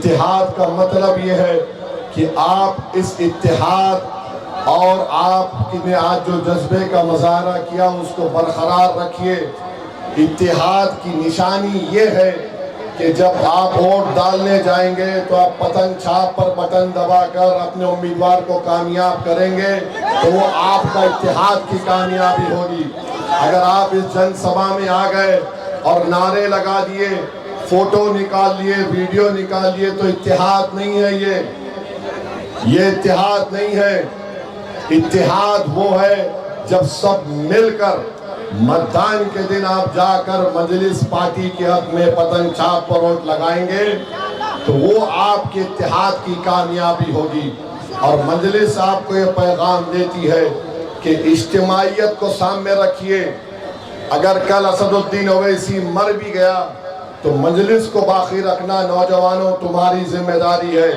इत्तेहाद का मतलब ये है कि आप इस इत्तेहाद और आपने आज जो जज्बे का मुजाहरा किया उसको बरकरार रखिए। इत्तेहाद की निशानी ये है कि जब आप वोट डालने जाएंगे तो आप पतंग छाप पर बटन दबाकर अपने उम्मीदवार को कामयाब करेंगे, तो वो आपका इत्तेहाद की कामयाबी होगी। अगर आप इस जनसभा में आ गए और नारे लगा दिए, फोटो निकाल लिए, वीडियो निकाल लिए, तो इत्तेहाद नहीं है ये इत्तेहाद नहीं है। इत्तेहाद वो है जब सब मिलकर मतदान के दिन आप जाकर मजलिस पार्टी के हक में पतंग छाप पर वोट लगाएंगे, तो वो आपके इत्तेहाद की कामयाबी होगी। और मजलिस आपको ये पैगाम देती है कि इज्तिमाइयत को सामने रखिए। अगर कल असदुद्दीन ओवैसी मर भी गया तो मजलिस को बाकी रखना नौजवानों तुम्हारी जिम्मेदारी है।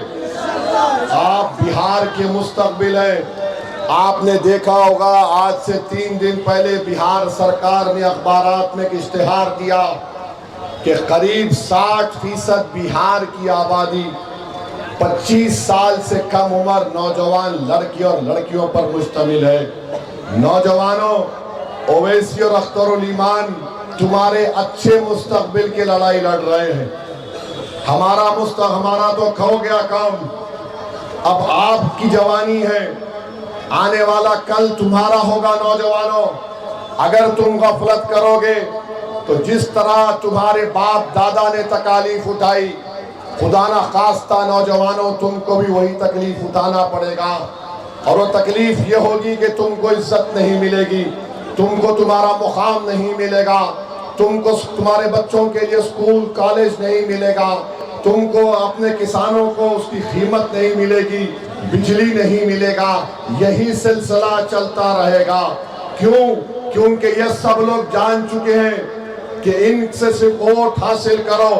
आप बिहार के मुस्तकबिल हैं। आपने देखा होगा आज से 3 दिन पहले बिहार सरकार ने अखबारात में एक इश्तिहार दिया कि करीब 60% बिहार की आबादी 25 साल से कम उम्र नौजवान लड़की और लड़कियों पर मुश्तमिल है। नौजवानों, ओवैसी और अख्तरुल ईमान तुम्हारे अच्छे मुस्तकबिल की लड़ाई लड़ रहे हैं। हमारा तो खो गया काम। अब आपकी जवानी है, आने वाला कल तुम्हारा होगा। नौजवानों, अगर तुम गफलत करोगे तो जिस तरह तुम्हारे बाप दादा ने तकालीफ उठाई, खुदा ना खास्ता नौजवानों तुमको भी वही तकलीफ उठाना पड़ेगा। और वो तकलीफ ये होगी कि तुमको इज्जत नहीं मिलेगी, तुमको तुम्हारा मुकाम नहीं मिलेगा, तुमको तुम्हारे बच्चों के लिए स्कूल कॉलेज नहीं मिलेगा, तुमको अपने किसानों को उसकी कीमत नहीं मिलेगी, बिजली नहीं मिलेगा। यही सिलसिला चलता रहेगा। क्यों? क्योंकि ये सब लोग जान चुके हैं कि इनसे सिर्फ वोट हासिल करो,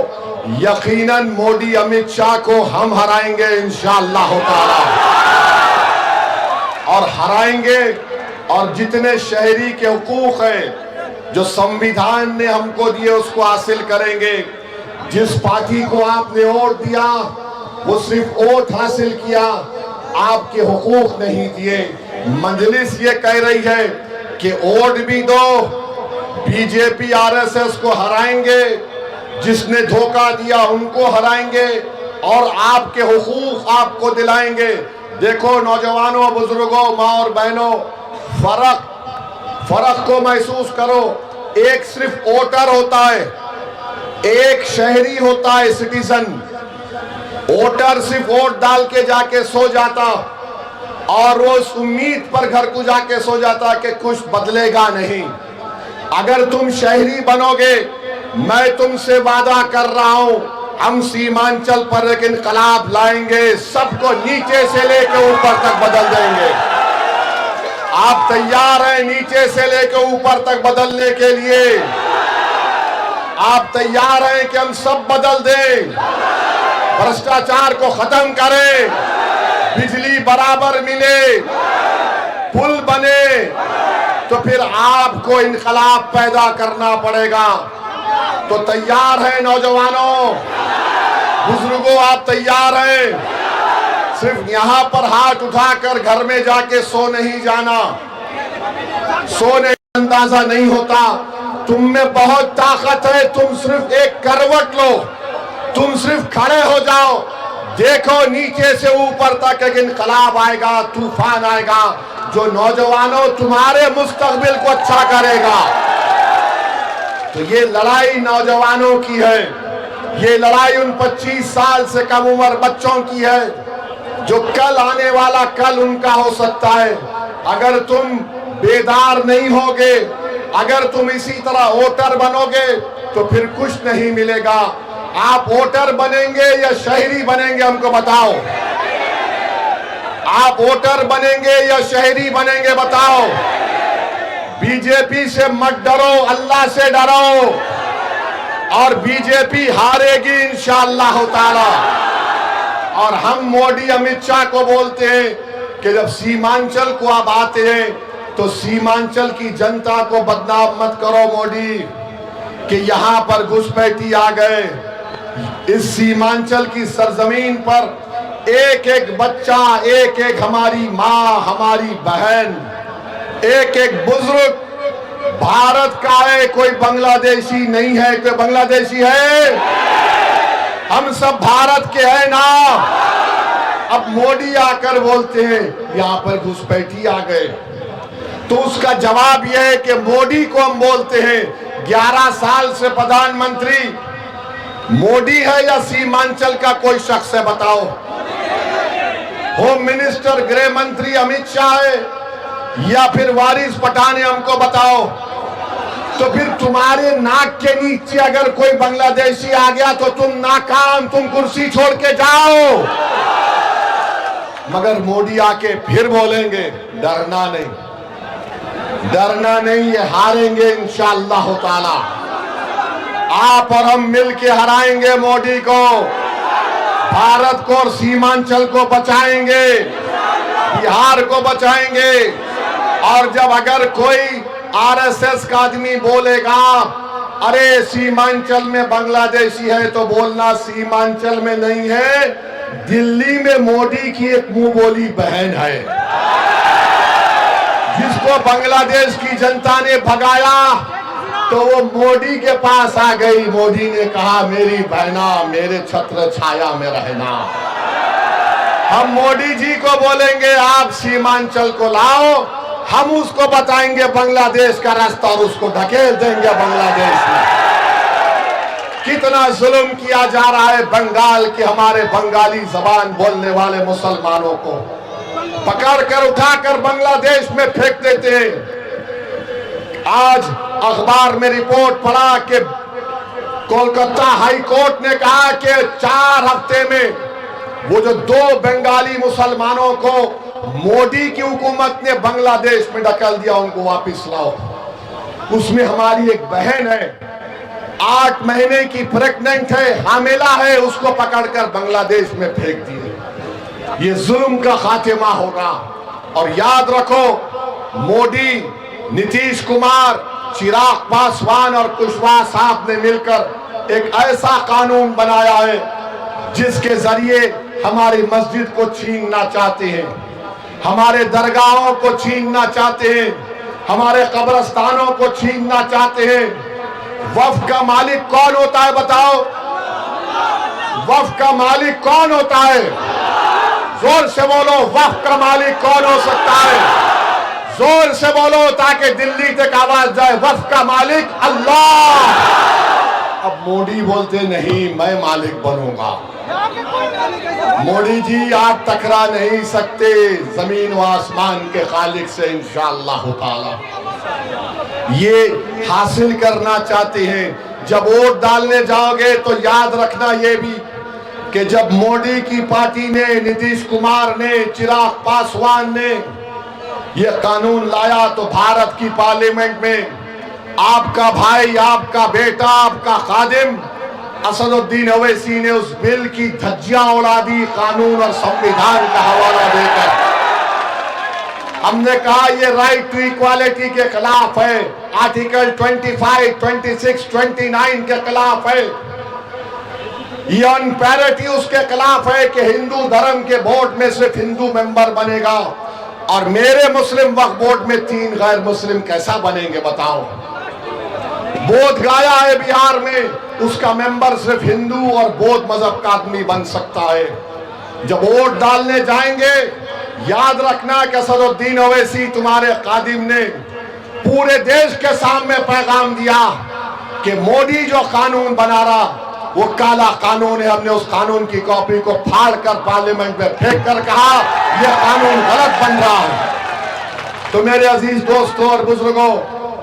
यकीनन मोदी अमित शाह को हम हराएंगे इंशाअल्लाह ताला। और हराएंगे, और जितने शहरी के हुकूक है जो संविधान ने हमको दिए उसको हासिल करेंगे। जिस पार्टी को आपने वोट दिया वो सिर्फ वोट हासिल किया, आपके हुकूक नहीं दिए। मजलिस ये कह रही है कि वोट भी दो, बीजेपी आरएसएस को हराएंगे, जिसने धोखा दिया उनको हराएंगे और आपके हुकूक आपको दिलाएंगे। देखो नौजवानों, बुजुर्गों, माँ और बहनों, फर्क को महसूस करो। एक सिर्फ वोटर होता है, एक शहरी होता है सिटीजन। वोटर सिर्फ वोट डाल के जाके सो जाता और वो उस उम्मीद पर घर को जाके सो जाता कि कुछ बदलेगा नहीं। अगर तुम शहरी बनोगे, मैं तुमसे वादा कर रहा हूं, हम सीमांचल पर एक इनकलाब लाएंगे, सबको नीचे से लेकर ऊपर तक बदल देंगे। आप तैयार हैं नीचे से लेकर ऊपर तक बदलने के लिए? आप तैयार हैं कि हम सब बदल दें, भ्रष्टाचार को खत्म करें, बिजली बराबर मिले, पुल बने? तो फिर आपको इनकलाब पैदा करना पड़ेगा। तो तैयार हैं नौजवानों, बुजुर्गों, आप तैयार हैं? सिर्फ यहां पर हाथ उठाकर घर में जाके सो नहीं जाना। सोने का अंदाजा नहीं होता। तुम में बहुत ताकत है, तुम सिर्फ एक करवट लो, तुम सिर्फ खड़े हो जाओ, देखो नीचे से ऊपर तक एक इनकलाब आएगा, तूफान आएगा जो नौजवानों तुम्हारे मुस्तकबिल को अच्छा करेगा। तो ये लड़ाई नौजवानों की है, ये लड़ाई उन 25 साल से कम उम्र बच्चों की है जो कल आने वाला कल उनका हो सकता है। अगर तुम बेदार नहीं होगे, अगर तुम इसी तरह वोटर बनोगे तो फिर कुछ नहीं मिलेगा। आप वोटर बनेंगे या शहरी बनेंगे, हमको बताओ। आप वोटर बनेंगे या शहरी बनेंगे, बताओ। बीजेपी से मत डरो, अल्लाह से डरो, और बीजेपी हारेगी इंशाअल्लाह ताला। और हम मोदी अमित शाह को बोलते हैं कि जब सीमांचल को आप आते हैं तो सीमांचल की जनता को बदनाम मत करो मोदी कि यहां पर घुसपैठी आ गए, इस सीमांचल की सरजमीन पर एक एक बच्चा, एक एक हमारी माँ, हमारी बहन, एक एक बुजुर्ग भारत का है, कोई बांग्लादेशी नहीं है। कोई बांग्लादेशी है? हम सब भारत के हैं ना। अब मोदी आकर बोलते हैं यहां पर घुसपैठी आ गए, तो उसका जवाब यह है कि मोदी को हम बोलते हैं 11 साल से प्रधानमंत्री मोदी है या सीमांचल का कोई शख्स है? बताओ। होम मिनिस्टर, गृह मंत्री अमित शाह है या फिर वारिस पठान है? हमको बताओ। तो फिर तुम्हारे नाक के नीचे अगर कोई बांग्लादेशी आ गया तो तुम नाकाम, तुम कुर्सी छोड़ के जाओ। मगर मोदी आके फिर बोलेंगे डरना नहीं, डरना नहीं, ये हारेंगे इंशाअल्लाह ताला। आप और हम मिलके हराएंगे मोदी को, भारत को और सीमांचल को बचाएंगे, बिहार को बचाएंगे। और जब अगर कोई आरएसएस का आदमी बोलेगा अरे सीमांचल में बांग्लादेशी है, तो बोलना सीमांचल में नहीं है, दिल्ली में मोदी की एक मुंह बोली बहन है जिसको बांग्लादेश की जनता ने भगाया, तो वो मोदी के पास आ गई। मोदी ने कहा मेरी बहना, मेरे छत्र छाया में रहना। हम मोदी जी को बोलेंगे आप सीमांचल को लाओ, हम उसको बताएंगे बांग्लादेश का रास्ता और उसको ढकेल देंगे बांग्लादेश में। कितना जुल्म किया जा रहा है बंगाल के हमारे बंगाली जबान बोलने वाले मुसलमानों को पकड़कर उठाकर बांग्लादेश में फेंक देते हैं। आज अखबार में रिपोर्ट पढ़ा कि कोलकाता हाई कोर्ट ने कहा कि 4 हफ्ते में वो जो 2 बंगाली मुसलमानों को मोदी की हुकूमत ने बांग्लादेश में ढकेल दिया, उनको वापस लाओ। उसमें हमारी एक बहन है, 8 महीने की प्रेग्नेंट है, हामिला है, उसको पकड़कर बांग्लादेश में फेंक दिए। ये जुल्म का खात्मा होगा। और याद रखो, मोदी, नीतीश कुमार, चिराग पासवान और कुशवाहा साहब ने मिलकर एक ऐसा कानून बनाया है जिसके जरिए हमारी मस्जिद को छीनना चाहते हैं, हमारे दरगाहों को छीनना चाहते हैं, हमारे कब्रस्तानों को छीनना चाहते हैं। वक्फ का मालिक कौन होता है? बताओ, वक्फ का मालिक कौन होता है? जोर से बोलो, वक्फ का मालिक कौन हो सकता है? जोर से बोलो ताकि दिल्ली तक आवाज जाए, वक्फ का मालिक अल्लाह। अब मोदी बोलते नहीं, मैं मालिक बनूंगा। मोदी जी आप टकरा नहीं सकते जमीन व आसमान के खालिक से इंशाअल्लाह ताला। ये हासिल करना चाहते हैं। जब वोट डालने जाओगे तो याद रखना ये भी कि जब मोदी की पार्टी ने, नीतीश कुमार ने, चिराग पासवान ने ये कानून लाया तो भारत की पार्लियामेंट में आपका भाई, आपका बेटा, आपका खादिम असदुद्दीन ओवैसी ने उस बिल की धज्जियां उड़ा दी कानून और संविधान का हवाला देकर। हमने कहा ये राइट टू इक्वालिटी के खिलाफ है, आर्टिकल 25, 26, 29 के खिलाफ है, ये ऑन पैरिटी उसके खिलाफ है कि हिंदू धर्म के बोर्ड में सिर्फ हिंदू मेंबर बनेगा और मेरे मुस्लिम वक्फ बोर्ड में 3 गैर मुस्लिम कैसा बनेंगे? बताओ। बोध गया है बिहार में, उसका मेंबर सिर्फ हिंदू और बौद्ध मजहब का आदमी बन सकता है। जब वोट डालने जाएंगे याद रखना कि असदुद्दीन ओवैसी तुम्हारे कादिम ने पूरे देश के सामने पैगाम दिया कि मोदी जो कानून बना रहा वो काला कानून है। हमने उस कानून की कॉपी को फाड़कर पार्लियामेंट में फेंक कर कहा यह कानून गलत बन रहा है। तो मेरे अजीज दोस्तों और बुजुर्गों,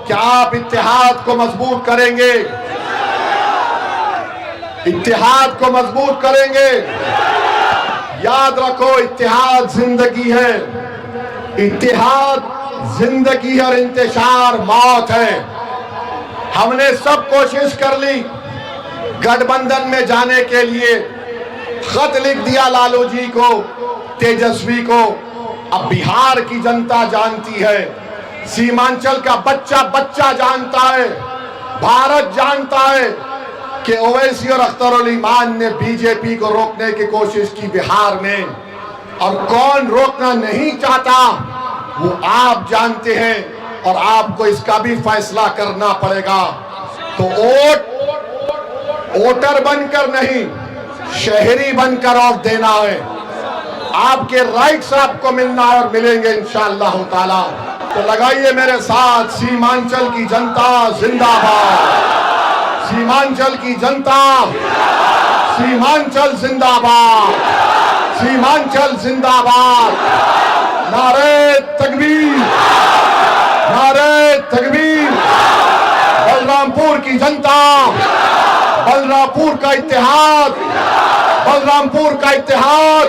क्या आप इत्तेहाद को मजबूत करेंगे? इत्तेहाद को मजबूत करेंगे। याद रखो, इत्तेहाद जिंदगी है, इत्तेहाद जिंदगी और इंतशार मौत है। हमने सब कोशिश कर ली गठबंधन में जाने के लिए, खत लिख दिया लालू जी को, तेजस्वी को। अब बिहार की जनता जानती है, सीमांचल का बच्चा बच्चा जानता है, भारत जानता है कि ओवैसी और अख्तर ईमान ने बीजेपी को रोकने की कोशिश की बिहार में, और कौन रोकना नहीं चाहता वो आप जानते हैं, और आपको इसका भी फैसला करना पड़ेगा। तो वोटर बनकर नहीं, शहरी बनकर वोट देना है। आपके राइट्स आपको मिलना है और मिलेंगे इंशाअल्लाह ताला। तो लगाइए मेरे साथ, सीमांचल की जनता जिंदाबाद, सीमांचल की जनता, सीमांचल जिंदाबाद, सीमांचल जिंदाबाद। नारे तकबीर, नारे तकबीर। बलरामपुर की जनता, बलरामपुर का इत्तेहाद, बलरामपुर का इत्तेहाद।